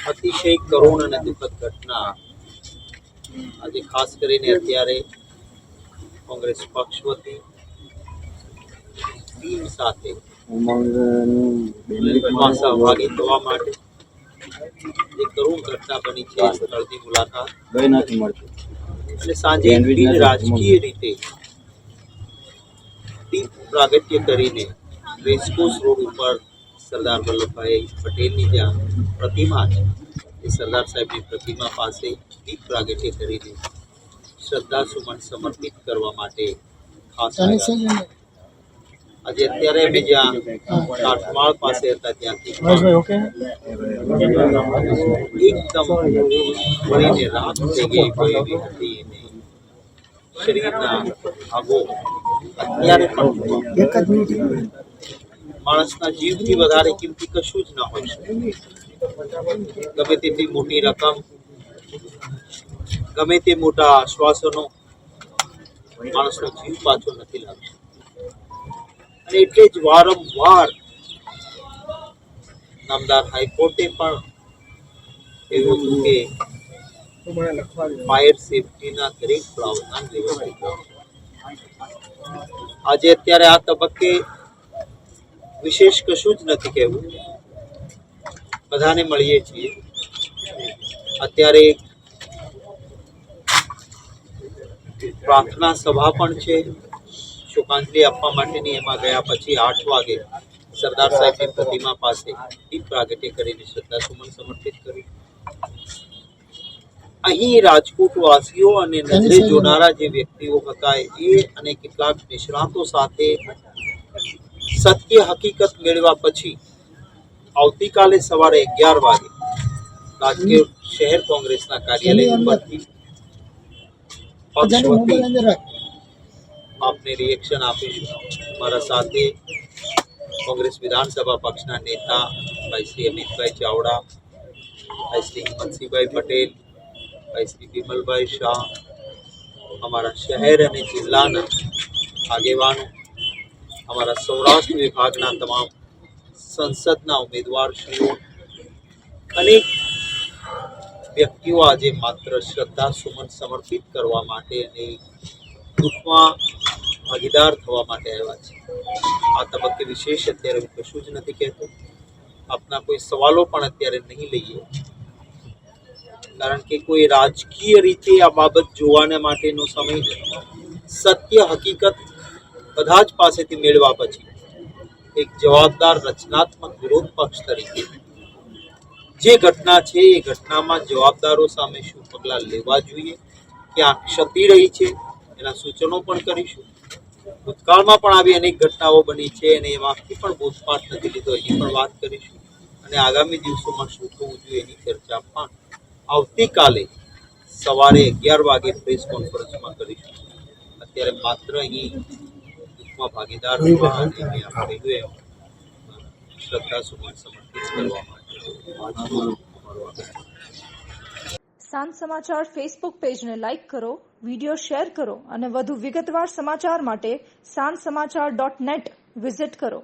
અતિશય કરુણ અને દુઃખદ ઘટના આજે ખાસ કરીને અત્યારે કોંગ્રેસ પક્ષ વતી ટીમ સાથે સહભાગી થવા માટે જે કરુણ ઘટના બની છે સ્થળની મુલાકાત અને સાંજે રાજકીય રીતે દીપ પ્રાગટ્ય કરીને રેસકોર્સ રોડ ઉપર સરદાર વલ્લભભાઈ પટેલની જ્યાં પ્રતિમા છે એ સરદાર સાહેબની પ્રતિમા પાસે દીપ પ્રાગટ્ય કરીને શ્રદ્ધા સુમન સમર્પિત કરવા માટે ખાસ આજે અત્યારે અમે જ્યાં કાઠમાળ પાસે હતા ત્યાંથી એકદમ વળીને રાત થઈ ગઈ એવી હતી અને શરીરના ભાગો અત્યારે પણ માણસના જીવથી વધારે કિંમતી કશું જ ન હોય શકે. ગમે તેટલી મોટી રકમ, ગમે તે મોટા આશ્વાસનો માણસનો જીવ પાછો નથી લાગતો. અને એટલે જ વારંવાર નામદાર હાઈકોર્ટે પણ એવું હતું કે ફાયર સેફટીના દરેક પ્રાવધાન વ્યવસ્થિત આજે અત્યારે આ તબક્કે વિશેષ કશું જ નથી કહેવું. બધાને મળીએ છીએ. અત્યારે પ્રાર્થના સભા પણ છે શોકાંજલિ આપવા માટેની. એમાં ગયા પછી 8 વાગે સરદાર સાહેબની પ્રતિમા પાસે દીપ પ્રાગટ્ય કરીને શ્રદ્ધાસુમન સમર્પિત કરી. અહીં રાજકોટ વાસીઓ અને નજરે જોનારા જે વ્યક્તિઓ હતા એ અને કેટલાક નિષ્ણાતો સાથે સત્ય હકીકત મેળવ્યા પછી આવતીકાલે સવારે 11 વાગે રાજકોટ શહેર કોંગ્રેસના કાર્યાલય ઉપરથી પક્ષ વતી આપને રિએક્શન આપીશું. મારા સાથે કોંગ્રેસ વિધાનસભા પક્ષના નેતા ભાઈ શ્રી અમિતભાઈ ચાવડા, ભાઈ શ્રી હિંમતસિંહભાઈ પટેલ, ભાઈ શ્રી વિમલભાઈ શાહ, અમારા શહેર અને જિલ્લાના આગેવાનો, અમારા સૌરાષ્ટ્ર વિભાગના તમામ સંસદના ઉમેદવારશ્રીઓ, અનેક વ્યક્તિઓ આજે માત્ર શ્રદ્ધા સુમન સમર્પિત કરવા માટે અને દુઃખમાં ભાગીદાર થવા માટે આવ્યા છે. આ તબક્કે વિશેષ અત્યારે હું કશું જ નથી કહેતો. આપના કોઈ સવાલો પણ અત્યારે નહીં લઈએ, કારણ કે કોઈ રાજકીય રીતે આ બાબત જોવાના માટેનો સમય નથી. સત્ય હકીકત બધા જ પાસેથી મેળવ્યા પછી એક જવાબદાર રચનાત્મક વિરોધ પક્ષ તરીકે જે ઘટના છે એ ઘટનામાં જવાબદારો સામે શું પગલાં લેવા જોઈએ, ક્યાં ક્ષતિ રહી છે એના સૂચનો પણ કરીશું. ભૂતકાળમાં પણ આવી અનેક ઘટનાઓ બની છે અને એમાંથી પણ બોધપાઠ નથી લીધો એની પણ વાત કરીશું. અને આગામી દિવસોમાં શું થવું જોઈએ એની ચર્ચા પણ આવતીકાલે સવારે 11 વાગે પ્રેસ કોન્ફરન્સમાં કરીશું. અત્યારે માત્ર અહીં દુઃખમાં ભાગીદાર થવા અને શ્રદ્ધા સુમન સમર્પિત કરવા માટે સાંજ સમાચાર ફેસબુક પેજને લાઇક કરો, વિડીયો શેર કરો અને વધુ વિગતવાર સમાચાર માટે sanssamachar.net વિઝિટ કરો.